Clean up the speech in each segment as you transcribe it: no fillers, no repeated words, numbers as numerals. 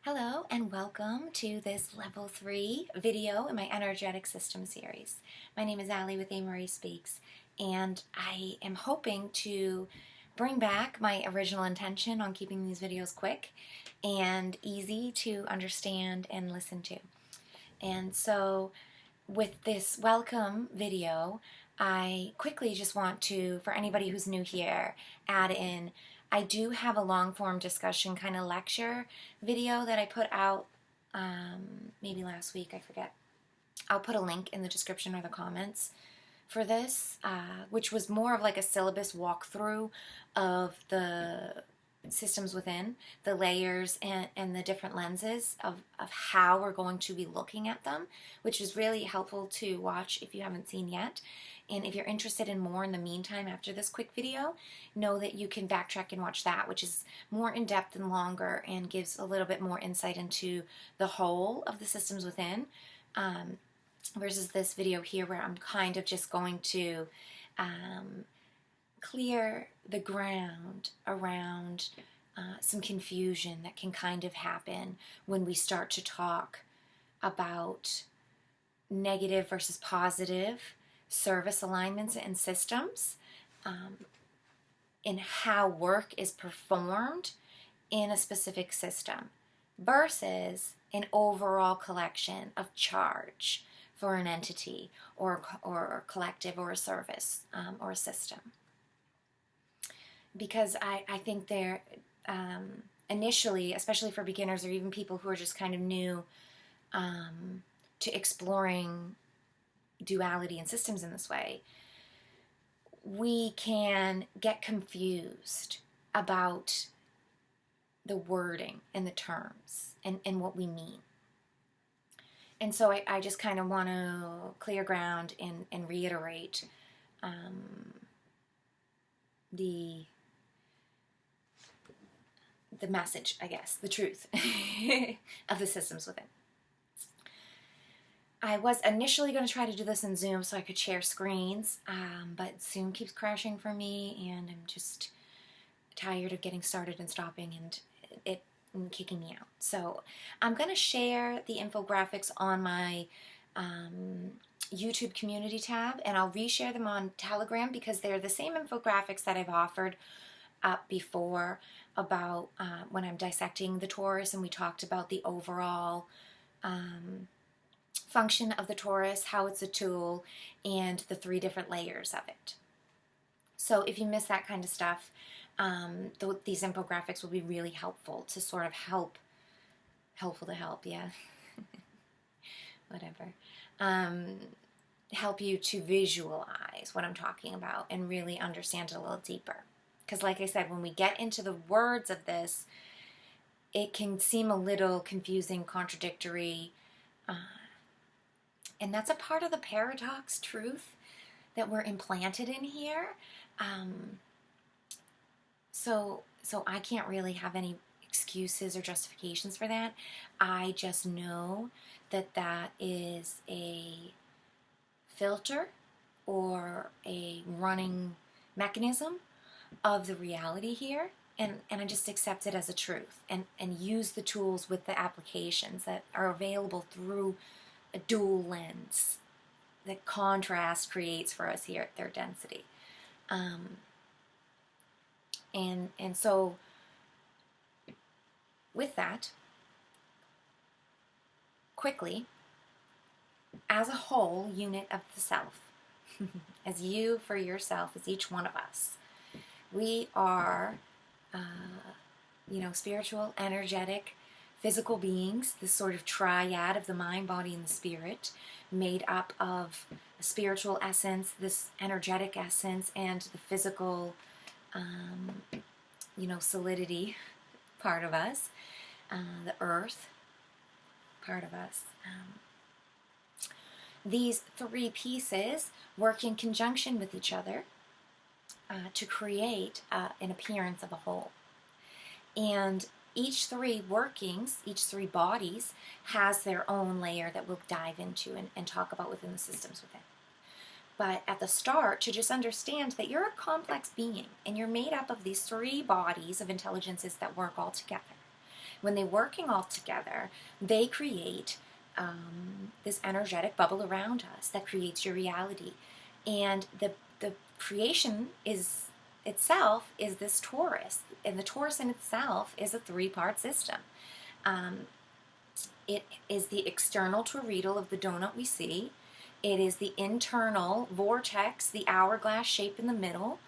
Hello and welcome to this level 3 video in my energetic system series. My name is Allie with A. Marie Speaks, and I am hoping to bring back my original intention on keeping these videos quick and easy to understand and listen to. And so with this welcome video, I quickly just want to, for anybody who's new here, add in I do have a long-form discussion kind of lecture video that I put out maybe last week, I forget. I'll put a link in the description or the comments for this, which was more of like a syllabus walkthrough of the systems within, the layers and the different lenses of how we're going to be looking at them, which is really helpful to watch if you haven't seen yet. And if you're interested in more in the meantime after this quick video, know that you can backtrack and watch that, which is more in-depth and longer and gives a little bit more insight into the whole of the systems within, versus this video here where I'm kind of just going to clear the ground around some confusion that can kind of happen when we start to talk about negative versus positive service alignments and systems, in how work is performed in a specific system versus an overall collection of charge for an entity or collective or a service or a system. Because I think they're initially, especially for beginners or even people who are just kind of new to exploring duality and systems in this way, we can get confused about the wording and the terms and what we mean. And so I just kind of want to clear ground and reiterate the message, I guess, the truth of the systems within. I was initially going to try to do this in Zoom so I could share screens, but Zoom keeps crashing for me, and I'm just tired of getting started and stopping and it kicking me out. So I'm going to share the infographics on my YouTube community tab, and I'll reshare them on Telegram because they're the same infographics that I've offered up before about when I'm dissecting the Torus, and we talked about the overall function of the Torus, how it's a tool, and the 3 different layers of it. So if you miss that kind of stuff, these infographics will be really helpful to sort of help you to visualize what I'm talking about and really understand it a little deeper. Because like I said, when we get into the words of this, it can seem a little confusing, contradictory, and that's a part of the paradox truth that we're implanted in here. So I can't really have any excuses or justifications for that. I just know that that is a filter or a running mechanism of the reality here, and I just accept it as a truth and use the tools with the applications that are available through a dual lens that contrast creates for us here at Third Density. And so with that, quickly, as a whole unit of the self, as you for yourself, as each one of us, we are, spiritual, energetic, physical beings, this sort of triad of the mind, body, and the spirit, made up of a spiritual essence, this energetic essence, and the physical, solidity part of us, the earth part of us. These 3 pieces work in conjunction with each other to create an appearance of a whole. And each 3 workings, each 3 bodies, has their own layer that we'll dive into and talk about within the systems within. But at the start, to just understand that you're a complex being, and you're made up of these 3 bodies of intelligences that work all together. when they're working all together, they create this energetic bubble around us that creates your reality. And the creation is itself is this torus, and the torus in itself is a three-part system. It is the external toroidal of the donut we see. It is the internal vortex, the hourglass shape in the middle,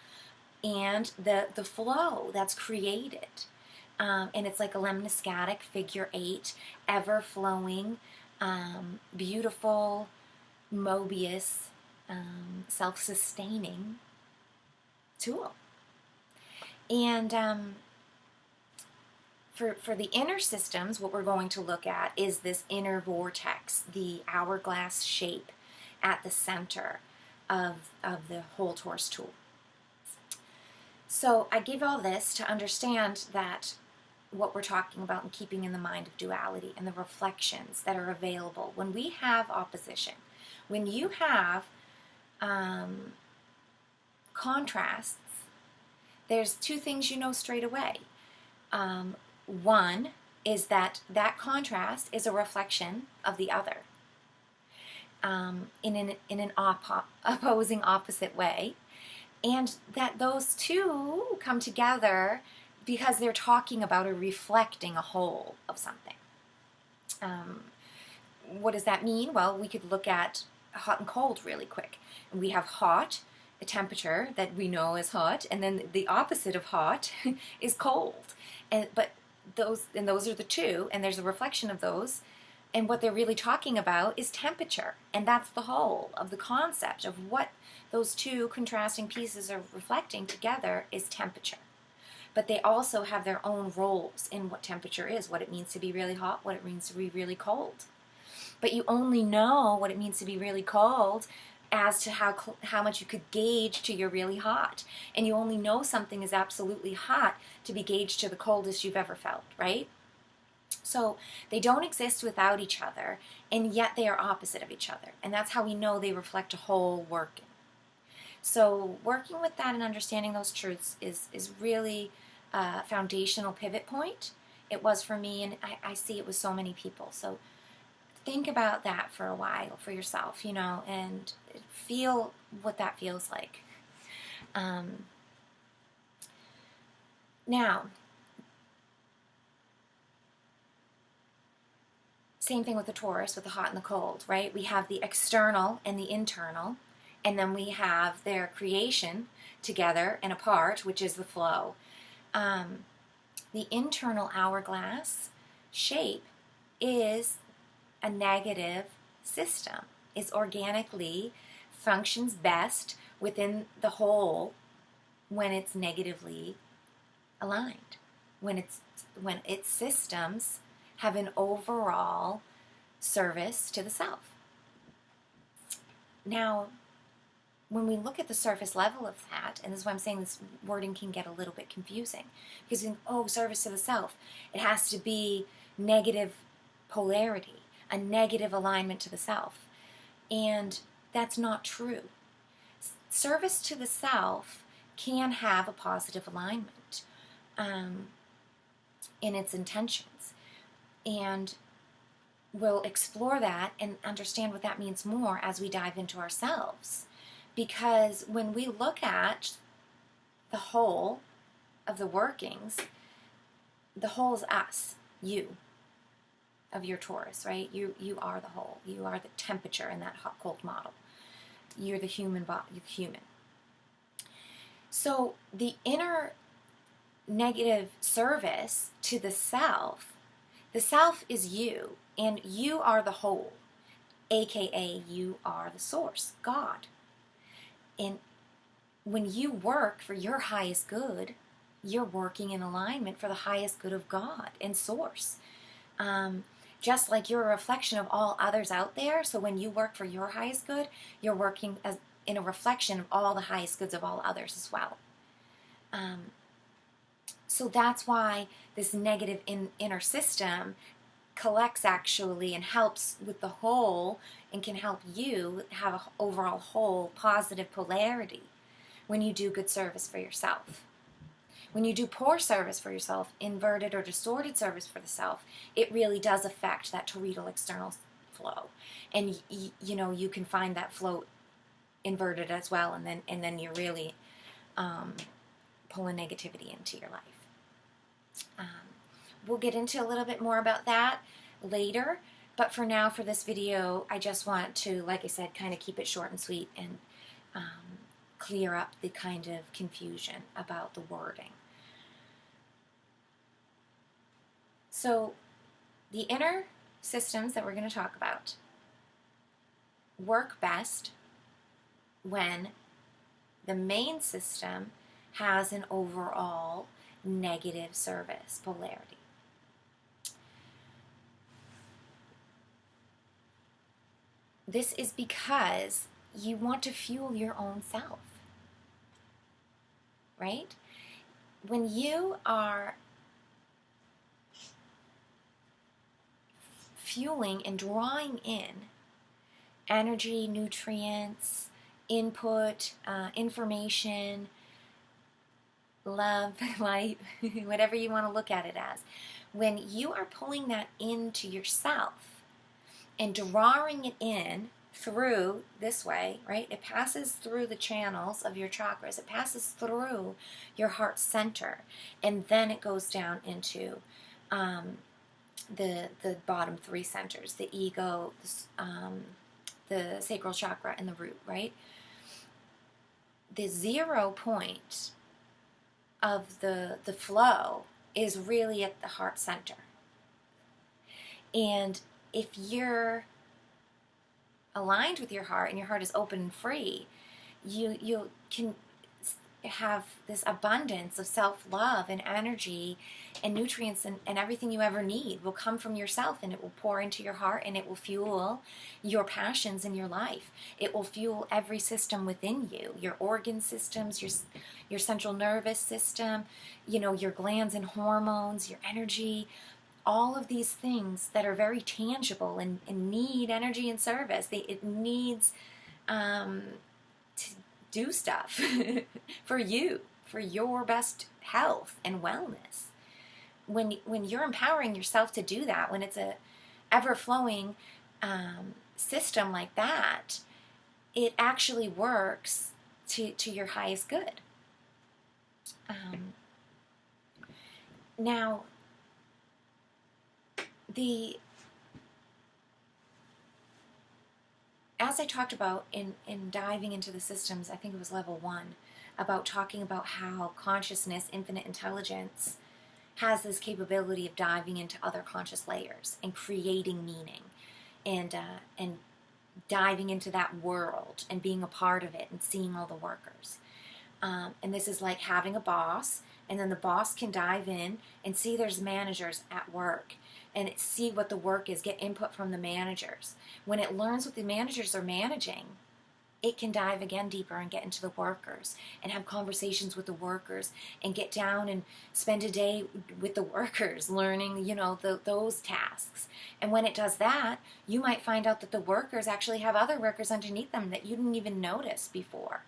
and the flow that's created. And it's like a lemniscatic figure 8, ever-flowing, beautiful, Mobius, self-sustaining tool. And for the inner systems, what we're going to look at is this inner vortex, the hourglass shape at the center of the whole Torus tool. So I give all this to understand that what we're talking about and keeping in the mind of duality and the reflections that are available when we have opposition. When you have contrasts, there's two things you know straight away. One is that contrast is a reflection of the other in an opposing, opposite way, and that those two come together because they're talking about or reflecting a whole of something. What does that mean? Well, we could look at hot and cold really quick. We have hot, a temperature that we know is hot, and then the opposite of hot is cold. But those are the two, and there's a reflection of those, and what they're really talking about is temperature, and that's the whole of the concept of what those two contrasting pieces are reflecting together is temperature. But they also have their own roles in what temperature is, what it means to be really hot, what it means to be really cold. But you only know what it means to be really cold as to how much you could gauge to you're really hot. And you only know something is absolutely hot to be gauged to the coldest you've ever felt, right? So they don't exist without each other, and yet they are opposite of each other. And that's how we know they reflect a whole working. So working with that and understanding those truths is really a foundational pivot point. It was for me, and I see it with so many people. So think about that for a while for yourself, and feel what that feels like. Now, same thing with the Torus, with the hot and the cold, right? We have the external and the internal, and then we have their creation together and apart, which is the flow. The internal hourglass shape is a negative system. It organically functions best within the whole when it's negatively aligned, when its systems have an overall service to the self. Now, when we look at the surface level of that, and this is why I'm saying this wording can get a little bit confusing, because we think, service to the self, it has to be negative polarity, a negative alignment to the self. And that's not true. Service to the self can have a positive alignment in its intentions. And we'll explore that and understand what that means more as we dive into ourselves. Because when we look at the whole of the workings, the whole is us, you, of your Torus, right? You are the whole. You are the temperature in that hot-cold model. You're the human body. You're human. So the inner negative service to the self is you, and you are the whole, aka you are the source, God. And when you work for your highest good, you're working in alignment for the highest good of God and source. Just like you're a reflection of all others out there, so when you work for your highest good, you're working in a reflection of all the highest goods of all others as well. So that's why this negative inner system collects actually and helps with the whole and can help you have an overall whole positive polarity when you do good service for yourself. When you do poor service for yourself, inverted or distorted service for the self, it really does affect that toroidal external flow. And you can find that flow inverted as well, and then you're really pulling negativity into your life. We'll get into a little bit more about that later, but for now, for this video, I just want to, like I said, kind of keep it short and sweet and clear up the kind of confusion about the wording. So the inner systems that we're going to talk about work best when the main system has an overall negative service polarity. This is because you want to fuel your own self, right? When you are fueling and drawing in energy, nutrients, input, information, love, light, whatever you want to look at it as, when you are pulling that into yourself and drawing it in through this way, right? It passes through the channels of your chakras. It passes through your heart center, and then it goes down into the bottom three centers, the ego, the sacral chakra, and the root, right? The 0 point of the flow is really at the heart center. And if you're aligned with your heart and your heart is open and free, you can have this abundance of self-love and energy and nutrients, and everything you ever need will come from yourself, and it will pour into your heart, and it will fuel your passions in your life. It will fuel every system within you, your organ systems, your central nervous system, your glands and hormones, your energy, all of these things that are very tangible and need energy and service. It needs to do stuff for you, for your best health and wellness. When you're empowering yourself to do that, when it's a ever-flowing system like that, it actually works to your highest good. Now, as I talked about in diving into the systems, I think it was level 1, about talking about how consciousness, infinite intelligence, has this capability of diving into other conscious layers and creating meaning, and diving into that world and being a part of it and seeing all the workers. And this is like having a boss, and then the boss can dive in and see there's managers at work, and see what the work is, get input from the managers. When it learns what the managers are managing, it can dive again deeper and get into the workers and have conversations with the workers and get down and spend a day with the workers learning, those tasks. And when it does that, you might find out that the workers actually have other workers underneath them that you didn't even notice before.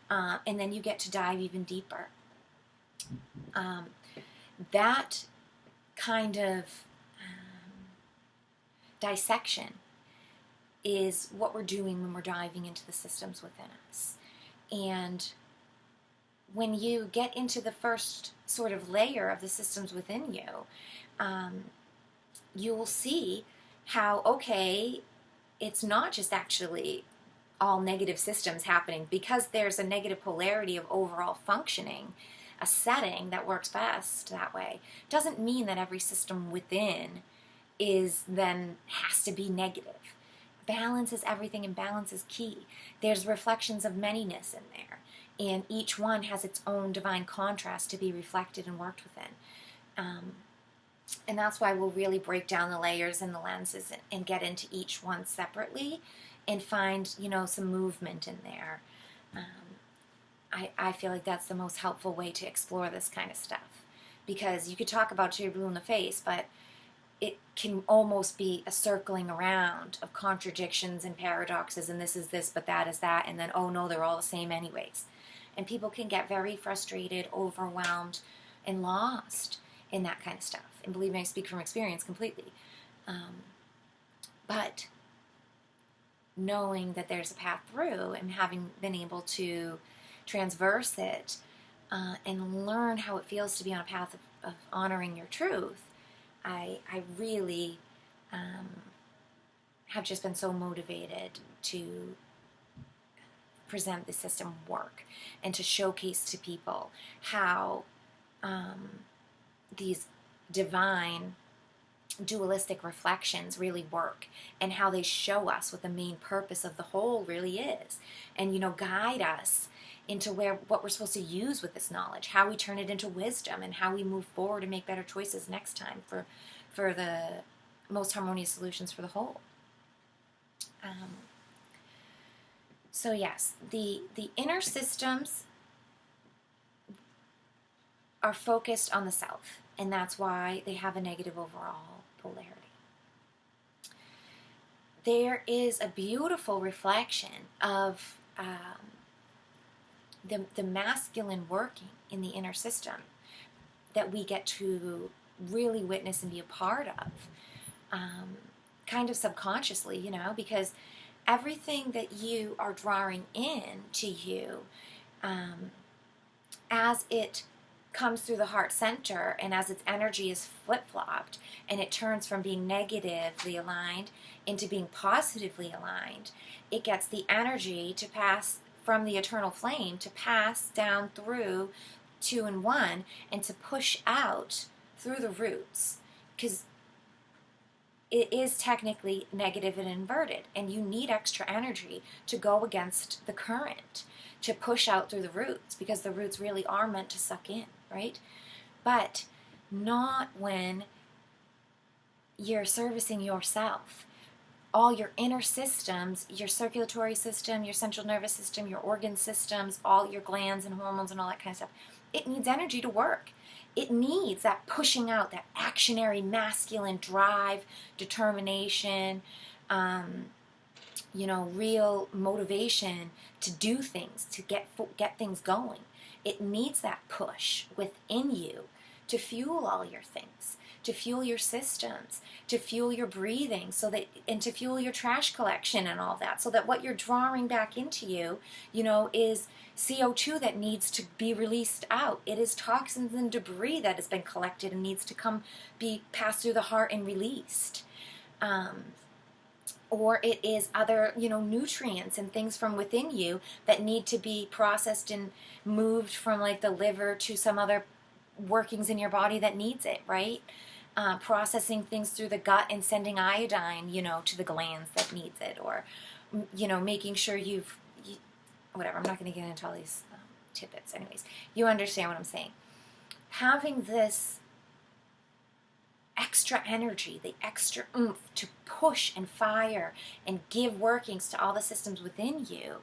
And then you get to dive even deeper. That kind of dissection is what we're doing when we're diving into the systems within us. And when you get into the first sort of layer of the systems within you, you will see how, okay, it's not just actually all negative systems happening. Because there's a negative polarity of overall functioning, a setting that works best that way, doesn't mean that every system within has to be negative. Balance is everything, and balance is key. There's reflections of manyness in there, and each one has its own divine contrast to be reflected and worked within. And that's why we'll really break down the layers and the lenses and get into each one separately and find, some movement in there. I feel like that's the most helpful way to explore this kind of stuff, because you could talk about till you're blue in the face, but it can almost be a circling around of contradictions and paradoxes, and this is this, but that is that, and then, oh no, they're all the same anyways. And people can get very frustrated, overwhelmed, and lost in that kind of stuff. And believe me, I speak from experience completely. But knowing that there's a path through and having been able to transverse it and learn how it feels to be on a path of honoring your truth, I really have just been so motivated to present the system work and to showcase to people how these divine dualistic reflections really work and how they show us what the main purpose of the whole really is, and guide us into what we're supposed to use with this knowledge, how we turn it into wisdom, and how we move forward and make better choices next time for the most harmonious solutions for the whole. So yes, the inner systems are focused on the self, and that's why they have a negative overall polarity. There is a beautiful reflection of the masculine working in the inner system that we get to really witness and be a part of, kind of subconsciously, because everything that you are drawing in to you, as it comes through the heart center and as its energy is flip-flopped and it turns from being negatively aligned into being positively aligned, it gets the energy to pass from the eternal flame to pass down through 2 and 1 and to push out through the roots, because it is technically negative and inverted, and you need extra energy to go against the current, to push out through the roots, because the roots really are meant to suck in, right? But not when you're servicing yourself. All your inner systems, your circulatory system, your central nervous system, your organ systems, all your glands and hormones and all that kind of stuff, it needs energy to work. It needs that pushing out, that actionary masculine drive, determination, real motivation to do things, to get things going. It needs that push within you to fuel all your things, to fuel your systems, to fuel your breathing, and to fuel your trash collection and all that, so that what you're drawing back into you, is CO2 that needs to be released out. It is toxins and debris that has been collected and needs to be passed through the heart and released. Or it is other, nutrients and things from within you that need to be processed and moved from like the liver to some other workings in your body that needs it, right? Processing things through the gut and sending iodine, to the glands that needs it, or, making sure whatever, I'm not going to get into all these tidbits. Anyways, you understand what I'm saying. Having this extra energy, the extra oomph to push and fire and give workings to all the systems within you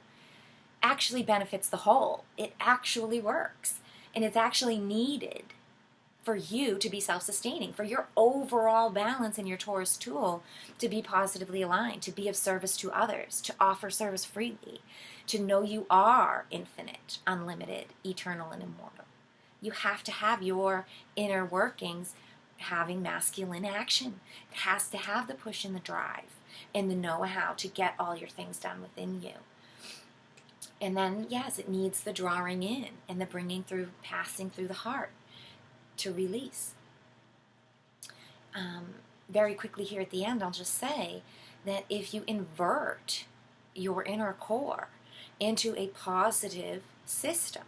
actually benefits the whole. It actually works. And it's actually needed for you to be self-sustaining, for your overall balance in your Torus tool to be positively aligned, to be of service to others, to offer service freely, to know you are infinite, unlimited, eternal, and immortal. You have to have your inner workings having masculine action. It has to have the push and the drive and the know-how to get all your things done within you. And then, yes, it needs the drawing in and the bringing through, passing through the heart to release. Very quickly here at the end, I'll just say that if you invert your inner core into a positive system,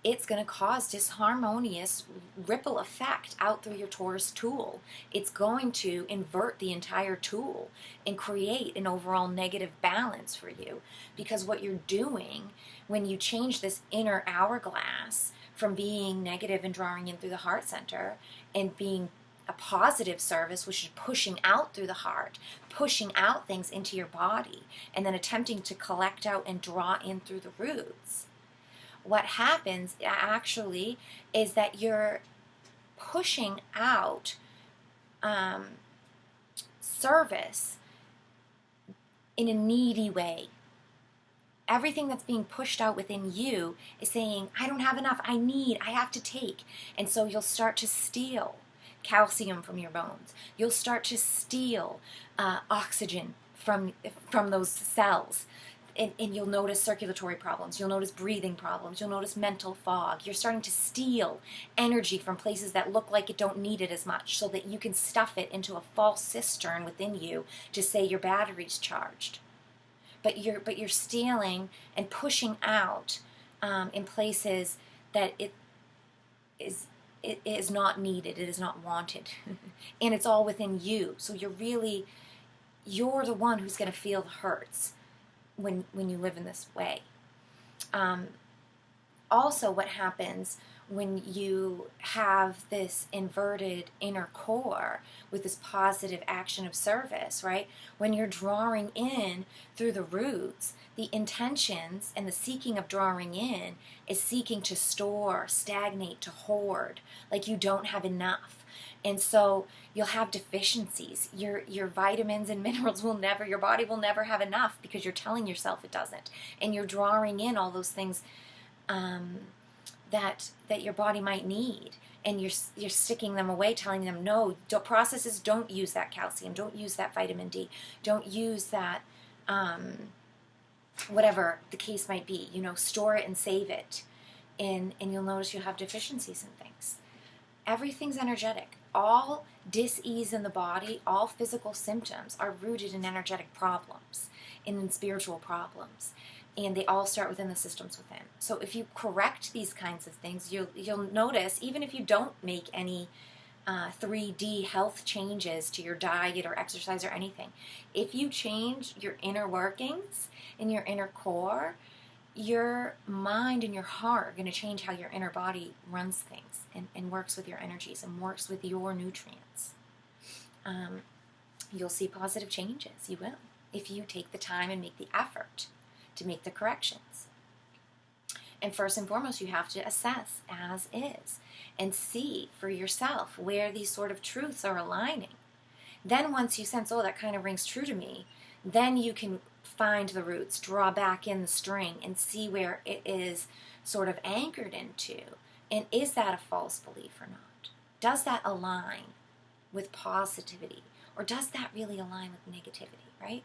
it's going to cause disharmonious ripple effect out through your Torus tool. It's going to invert the entire tool and create an overall negative balance for you, because what you're doing when you change this inner hourglass from being negative and drawing in through the heart center and being a positive service, which is pushing out through the heart, pushing out things into your body, and then attempting to collect out and draw in through the roots, what happens actually is that you're pushing out service in a needy way. everything that's being pushed out within you is saying, I don't have enough, I have to take. And so you'll start to steal calcium from your bones. You'll start to steal oxygen from those cells. And you'll notice circulatory problems. You'll notice breathing problems. You'll notice mental fog. You're starting to steal energy from places that look like it don't need it as much, so that you can stuff it into a false cistern within you to say your battery's charged. But you're stealing and pushing out in places that it is not needed. It is not wanted, and it's all within you. So you're the one who's going to feel the hurts when you live in this way. Also, what happens when you have this inverted inner core with this positive action of service, right? When you're drawing in through the roots, the intentions and the seeking of drawing in is seeking to store, stagnate, to hoard, like you don't have enough. And so you'll have deficiencies. Your vitamins and minerals your body will never have enough, because you're telling yourself it doesn't. And you're drawing in all those things that your body might need. And you're sticking them away, telling them, no, processes don't use that calcium, don't use that vitamin D, don't use that, whatever the case might be. Store it and save it. And you'll notice you'll have deficiencies in things. Everything's energetic. All dis-ease in the body, all physical symptoms are rooted in energetic problems and in spiritual problems. And they all start within the systems within. So if you correct these kinds of things, you'll notice, even if you don't make any 3D health changes to your diet or exercise or anything, if you change your inner workings and your inner core, your mind and your heart are going to change how your inner body runs things and works with your energies and works with your nutrients. You'll see positive changes. You will, if you take the time and make the effort to make the corrections. And first and foremost, you have to assess as is and see for yourself where these sort of truths are aligning. Then once you sense, oh, that kind of rings true to me, then you can find the roots, draw back in the string, and see where it is sort of anchored into. And is that a false belief or not? Does that align with positivity? Or does that really align with negativity, right?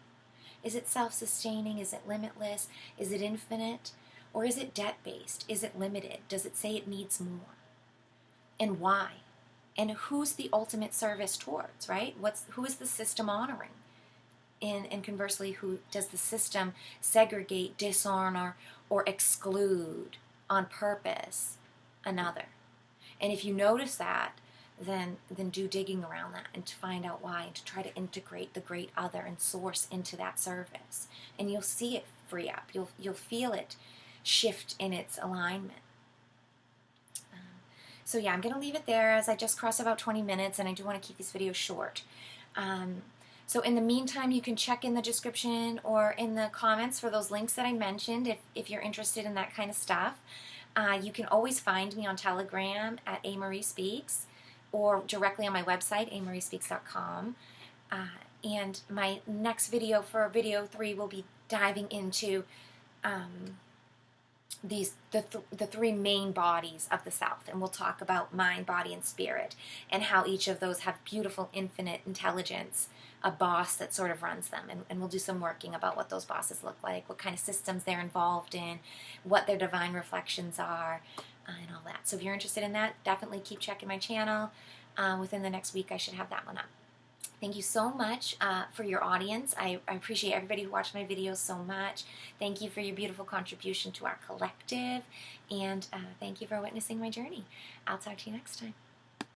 Is it self-sustaining? Is it limitless? Is it infinite? Or is it debt-based? Is it limited? Does it say it needs more? And why? And who's the ultimate service towards, right? Who is the system honoring? And conversely, who does the system segregate, dishonor, or exclude on purpose another? And if you notice that, then do digging around that and to find out why, and to try to integrate the great other and source into that service. And you'll see it free up. You'll feel it shift in its alignment. So yeah, I'm going to leave it there, as I just crossed about 20 minutes, and I do want to keep these videos short. So in the meantime, you can check in the description or in the comments for those links that I mentioned if you're interested in that kind of stuff. You can always find me on Telegram at @amariespeaks, or directly on my website, amariespeaks.com. And my next video, for video 3, will be diving into the 3 main bodies of the South, and we'll talk about mind, body, and spirit, and how each of those have beautiful infinite intelligence, a boss that sort of runs them, and we'll do some working about what those bosses look like, what kind of systems they're involved in, what their divine reflections are, and all that. So if you're interested in that, definitely keep checking my channel. Within the next week, I should have that one up. Thank you so much for your audience. I appreciate everybody who watched my videos so much. Thank you for your beautiful contribution to our collective, and thank you for witnessing my journey. I'll talk to you next time.